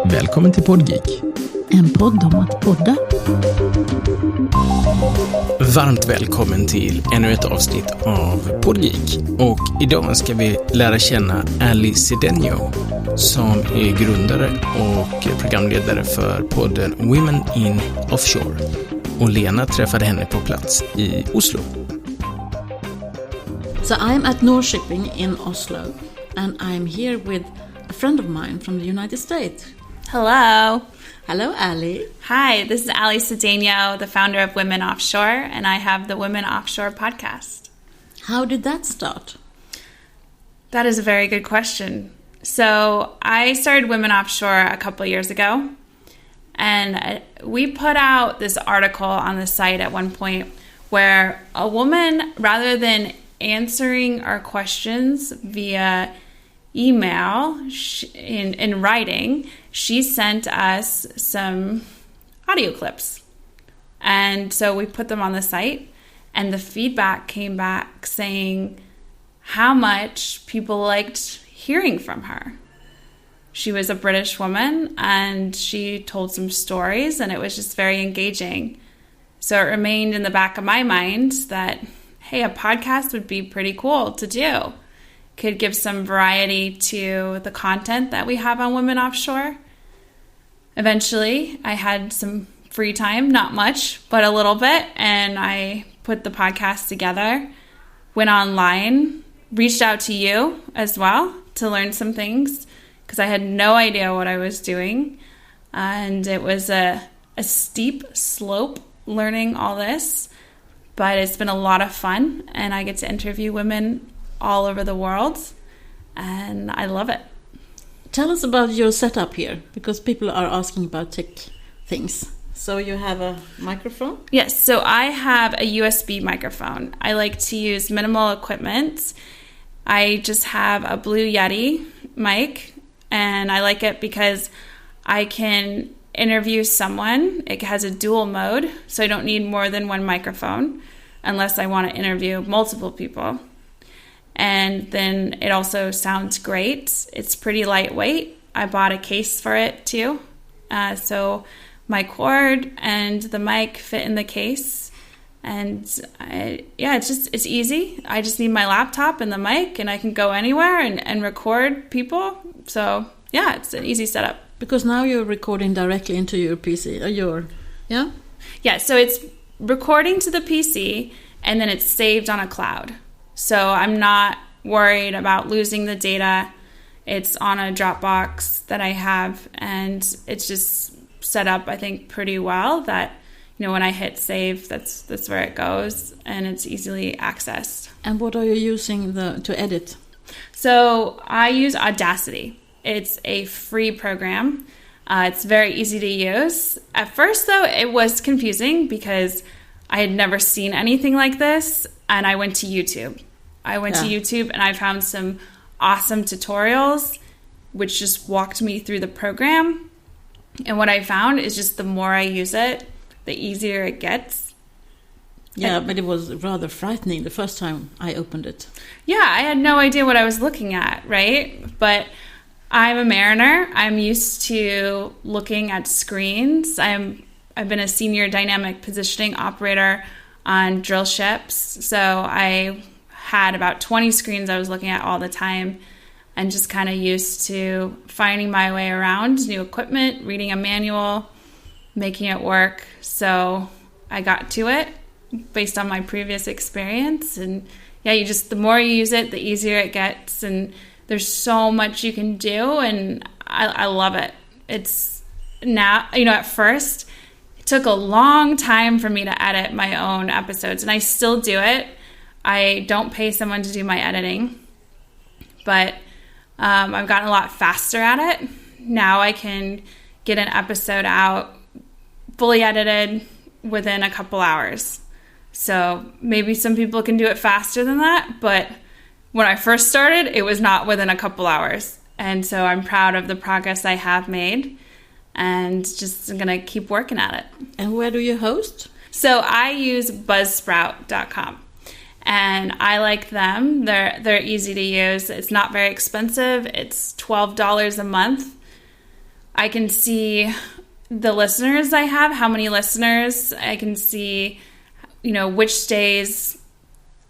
Välkommen till Poddgeek. En podd om att podda. Varmt välkommen till ännu ett avsnitt av Poddgeek. Och idag ska vi lära känna Cedeno, som är grundare och programledare för podden Women Offshore. Och Lena träffade henne på plats i Oslo. So I'm at Norrköping in Oslo, and I'm here with a friend of mine from the United States. Hello. Hello, Ali. Hi, this is Cedeno, the founder of Women Offshore, and I have the Women Offshore Podcast. How did that start? That is a very good question. So I started Women Offshore a couple years ago, and we put out this article on the site at one point where a woman, rather than answering our questions via email in writing, she sent us some audio clips. And so we put them on the site, and the feedback came back saying how much people liked hearing from her. She was a British woman, and she told some stories, and it was just very engaging. So it remained in the back of my mind that, hey, a podcast would be pretty cool to do. Could give some variety to the content that we have on Women Offshore. Eventually, I had some free time, not much, but a little bit, and I put the podcast together, went online, reached out to you as well to learn some things, because I had no idea what I was doing, and it was a steep slope learning all this, but it's been a lot of fun, and I get to interview women all over the world, and I love it. Tell us about your setup here, because people are asking about tech things. So you have a microphone? Yes, so I have a USB microphone. I like to use minimal equipment. I just have a Blue Yeti mic, and I like it because I can interview someone. It has a dual mode, so I don't need more than one microphone unless I want to interview multiple people. And then it also sounds great. It's pretty lightweight. I bought a case for it too. So my cord and the mic fit in the case. And it's easy. I just need my laptop and the mic, and I can go anywhere and record people. So yeah, it's an easy setup. Because now you're recording directly into your PC, yeah? Yeah, so it's recording to the PC, and then it's saved on a cloud. So I'm not worried about losing the data. It's on a Dropbox that I have, and it's just set up, I think, pretty well that, when I hit save, that's where it goes, and it's easily accessed. And what are you using to edit? So I use Audacity. It's a free program. It's very easy to use. At first, though, it was confusing because I had never seen anything like this, and I went to YouTube. To YouTube, and I found some awesome tutorials which just walked me through the program. And what I found is just the more I use it, the easier it gets. Yeah, but it was rather frightening the first time I opened it. Yeah, I had no idea what I was looking at, right? But I'm a mariner. I'm used to looking at screens. I've been a senior dynamic positioning operator on drill ships, so I had about 20 screens I was looking at all the time, and just kind of used to finding my way around new equipment, reading a manual, making it work. So I got to it based on my previous experience, and yeah, the more you use it, the easier it gets, and there's so much you can do, and I love it. It's now, at first it took a long time for me to edit my own episodes, and I still do it. I don't pay someone to do my editing, but I've gotten a lot faster at it. Now I can get an episode out fully edited within a couple hours. So maybe some people can do it faster than that, but when I first started, it was not within a couple hours. And so I'm proud of the progress I have made, and just going to keep working at it. And where do you host? So I use buzzsprout.com. and I like them. They're easy to use. It's not very expensive. It's $12 a month. I can see the listeners I have, how many listeners. I can see, which days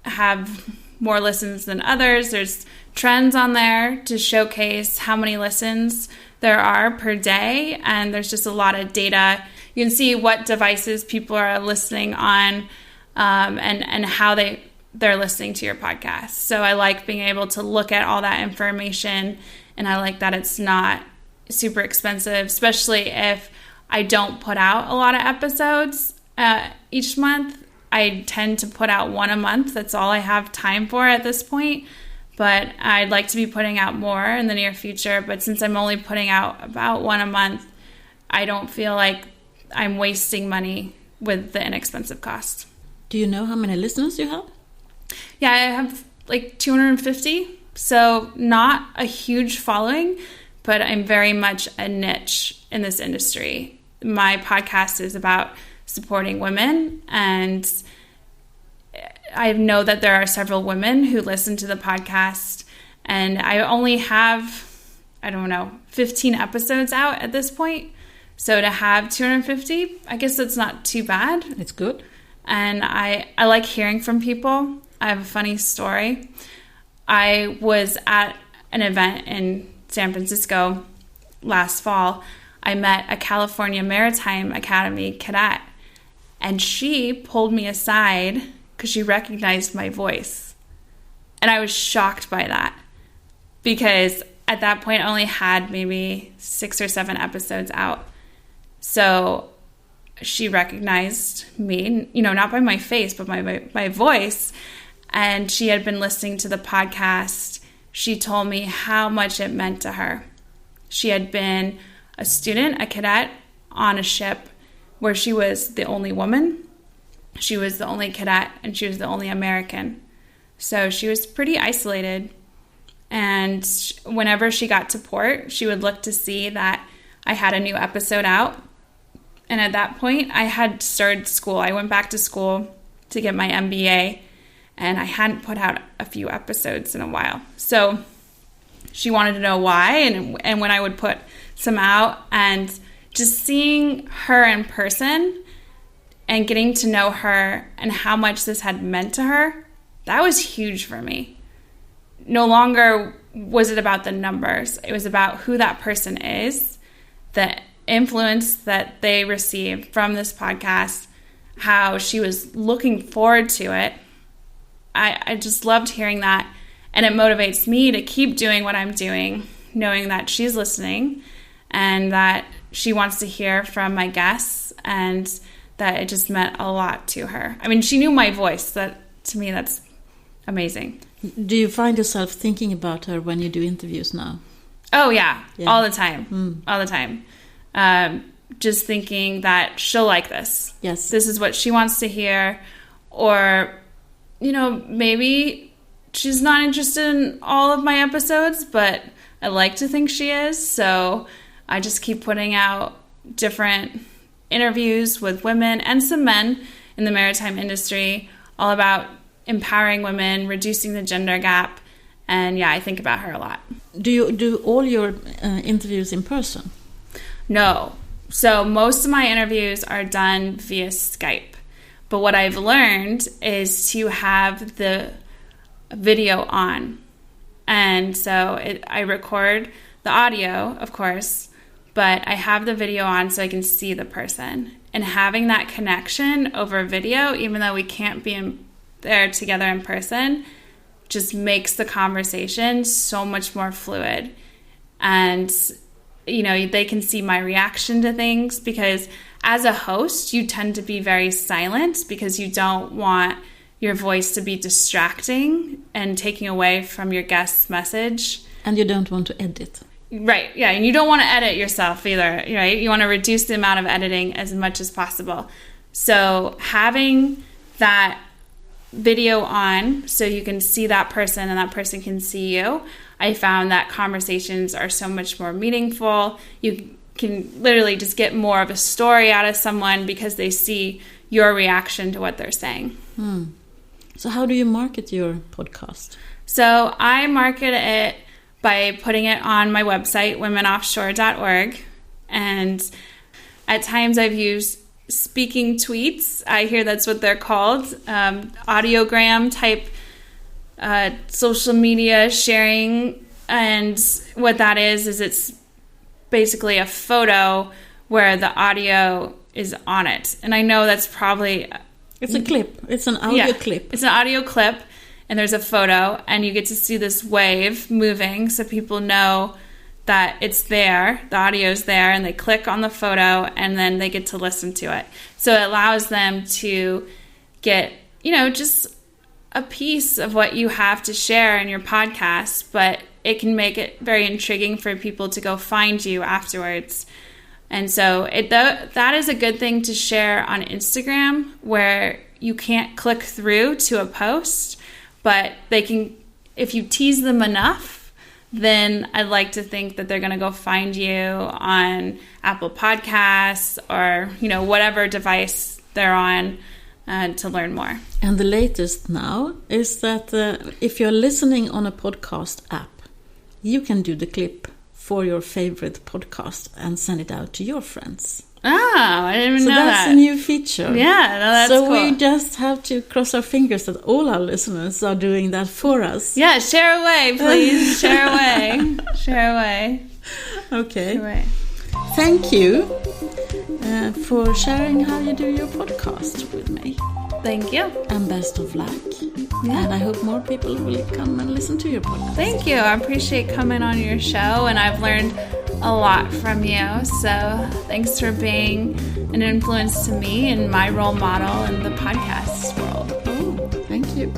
have more listens than others. There's trends on there to showcase how many listens there are per day, and there's just a lot of data. You can see what devices people are listening on, and how they're listening to your podcast. So I like being able to look at all that information, and I like that it's not super expensive, especially if I don't put out a lot of episodes each month. I tend to put out one a month. That's all I have time for at this point. But I'd like to be putting out more in the near future. But since I'm only putting out about one a month, I don't feel like I'm wasting money with the inexpensive cost. Do you know how many listeners you have? Yeah, I have like 250. So not a huge following, but I'm very much a niche in this industry. My podcast is about supporting women, and I know that there are several women who listen to the podcast, and I only have, 15 episodes out at this point. So to have 250, I guess that's not too bad. It's good. And I like hearing from people. I have a funny story. I was at an event in San Francisco last fall. I met a California Maritime Academy cadet, and she pulled me aside because she recognized my voice. And I was shocked by that, because at that point I only had maybe 6 or 7 episodes out. So she recognized me, not by my face, but my voice. And she had been listening to the podcast. She told me how much it meant to her. She had been a student, a cadet on a ship where she was the only woman. She was the only cadet, and she was the only American. So she was pretty isolated. And whenever she got to port, she would look to see that I had a new episode out. And at that point, I had started school. I went back to school to get my MBA, and I hadn't put out a few episodes in a while. So she wanted to know why, and when I would put some out, and just seeing her in person and getting to know her and how much this had meant to her, that was huge for me. No longer was it about the numbers. It was about who that person is, the influence that they received from this podcast, how she was looking forward to it. I just loved hearing that, and it motivates me to keep doing what I'm doing, knowing that she's listening and that she wants to hear from my guests, and that it just meant a lot to her. I mean, she knew my voice. That, to me, that's amazing. Do you find yourself thinking about her when you do interviews now? Oh, yeah. All the time. All the time. Just thinking that she'll like this. Yes. This is what she wants to hear. Or, maybe she's not interested in all of my episodes, but I like to think she is. So I just keep putting out different interviews with women and some men in the maritime industry, all about empowering women, reducing the gender gap. And yeah, I think about her a lot. Do you do all your interviews in person? No. So most of my interviews are done via Skype. But what I've learned is to have the video on. And so I record the audio, of course, but I have the video on so I can see the person. And having that connection over video, even though we can't be there together in person, just makes the conversation so much more fluid. And, they can see my reaction to things, because as a host, you tend to be very silent because you don't want your voice to be distracting and taking away from your guest's message. And you don't want to edit. Right, yeah, and you don't want to edit yourself either, right? You want to reduce the amount of editing as much as possible. So having that video on so you can see that person and that person can see you, I found that conversations are so much more meaningful. You can literally just get more of a story out of someone because they see your reaction to what they're saying. So how do you market your podcast? So I market it by putting it on my website, womenoffshore.org. And at times I've used speaking tweets. I hear that's what they're called. Audiogram type social media sharing. And what that is it's basically a photo where the audio is on it. And I know that's probably... It's a clip. It's an audio clip. It's an audio clip, and there's a photo, and you get to see this wave moving so people know that it's there, the audio's there, and they click on the photo, and then they get to listen to it. So it allows them to get, just a piece of what you have to share in your podcast, but it can make it very intriguing for people to go find you afterwards. And so that is a good thing to share on Instagram, where you can't click through to a post, but they can, if you tease them enough, then I'd like to think that they're going to go find you on Apple Podcasts or, whatever device they're on to learn more. And the latest now is that if you're listening on a podcast app, you can do the clip for your favorite podcast and send it out to your friends. Oh, I didn't even know that. So that's a new feature. Yeah, that's cool. So we just have to cross our fingers that all our listeners are doing that for us. Yeah, share away, please. Share away. Share away. Okay. Share away. Thank you for sharing how you do your podcast with me. Thank you. And best of luck. Yeah. And I hope more people will come and listen to your podcast. Thank you. I appreciate coming on your show, and I've learned a lot from you. So thanks for being an influence to me and my role model in the podcast world. Oh, thank you.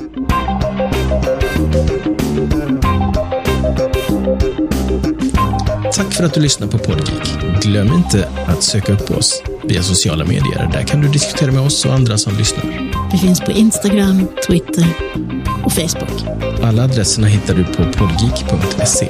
Tack för att du lyssnar på Podgeek. Glöm inte att söka upp oss via sociala medier. Där kan du diskutera med oss och andra som lyssnar. Vi finns på Instagram, Twitter och Facebook. Alla adresserna hittar du på podgeek.se.